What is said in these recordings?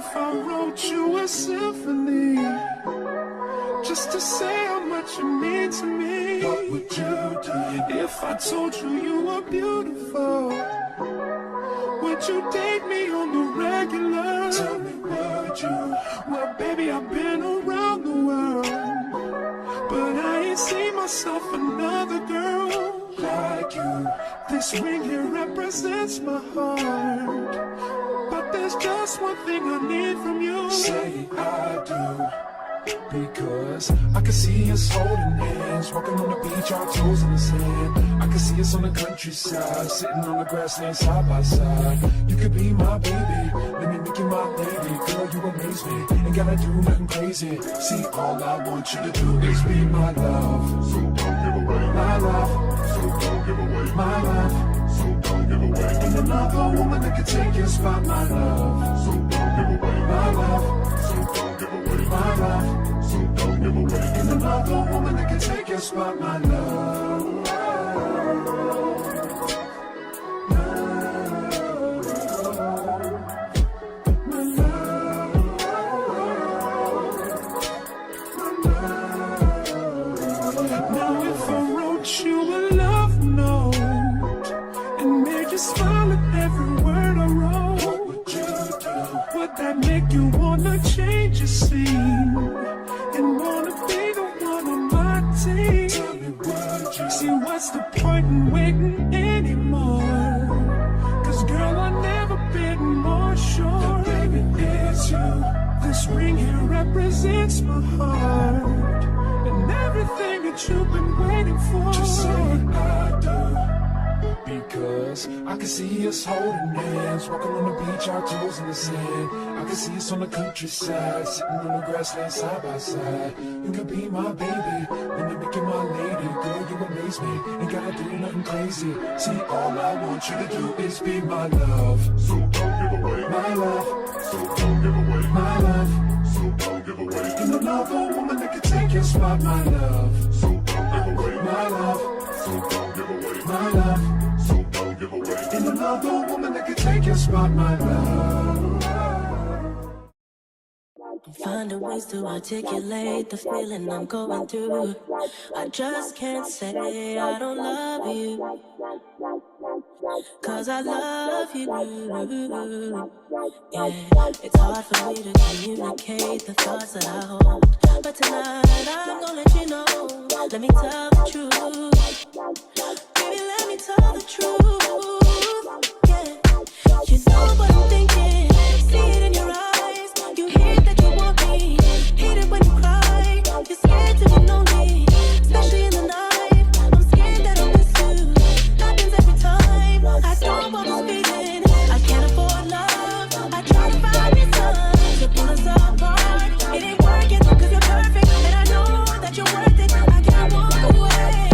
if I wrote you a symphony just to say how much you mean to me? What would you do if I told you you were beautiful? Would you date me on the regular? Tell me, would you? Well, baby, I've been around the world, but I ain't seen myself another girl like you. This ring here represents my heart, but there's just one thing I need from you. Say I do. Because I can see us holding hands, walking on the beach, our toes in the sand. I can see us on the countryside, sitting on the grassland side by side. You could be my baby, let me make you my lady. Girl, you amaze me, ain't gotta do nothing crazy. See, all I want you to do is be my love. So don't give away my love. So don't give away my love. So don't give away. Ain't another woman that can take your spot, my love. So don't give away my love. So don't give away my love. So don't give away. Ain't another woman that can take your spot, my love. Now if I wrote you a love note and made you smile at every word I wrote, what would you do? Would that make you wanna change your scene and wanna be the one on my team? Tell me, would you? See, what's the point in waiting anymore? Cause girl, I've never been more sure that baby, it's you. This ring here represents my heart and everything that you've been waiting for. Just say I do. Because I can see us holding hands, walking on the beach, our toes in the sand. I can see us on the countryside, sitting on the grassland side by side. You could be my baby, let me make you my lady. Girl, you amaze me, ain't gotta do nothing crazy. See, all I want you to do is be my love. So don't give away my love. So don't give away my love. So don't give away. Ain't another woman that can take your spot, my love. So don't give away my love. So don't give away my love. So don't give away. Ain't another woman that can take your spot, my love. I'm finding ways to articulate the feeling I'm going through. I just can't say I don't love you, cause I love you. Yeah, it's hard for me to communicate the thoughts that I hold, but tonight I'm gonna let you know. Let me tell the truth. Baby, let me tell the truth. Yeah, you know what I'm thinking. See it in your eyes. You hear that you want me. Hate it when you cry. You're scared to be lonely, especially in the night. I'm scared that I'll miss you. Happens every time. I don't want this feeling. I can't afford love. I try to find reason to pull us apart. It ain't working cause you're perfect, and I know that you're worth it. I can't walk away.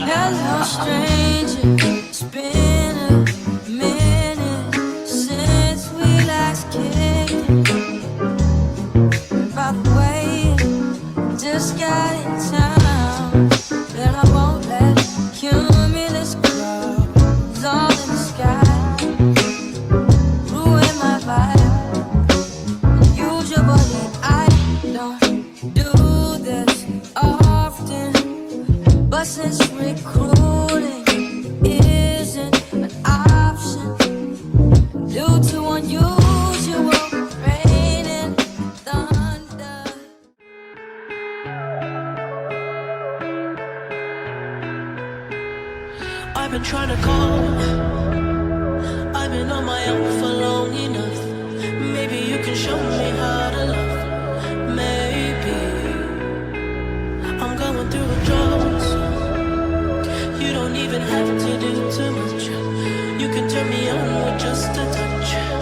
Hello, stranger. It's been a minute since we last kicked. By the way, just got in town, and I won't let cumulus clouds all in the sky ruin my vibe. Usually I don't do this often, but since recruiting isn't an option due to unusual rain and thunder. I've been trying to call, I've been on my own for long enough. Maybe you can show me how to love. Maybe I'm going through withdrawals. You don't even have to do too much. You can turn me on with just a touch.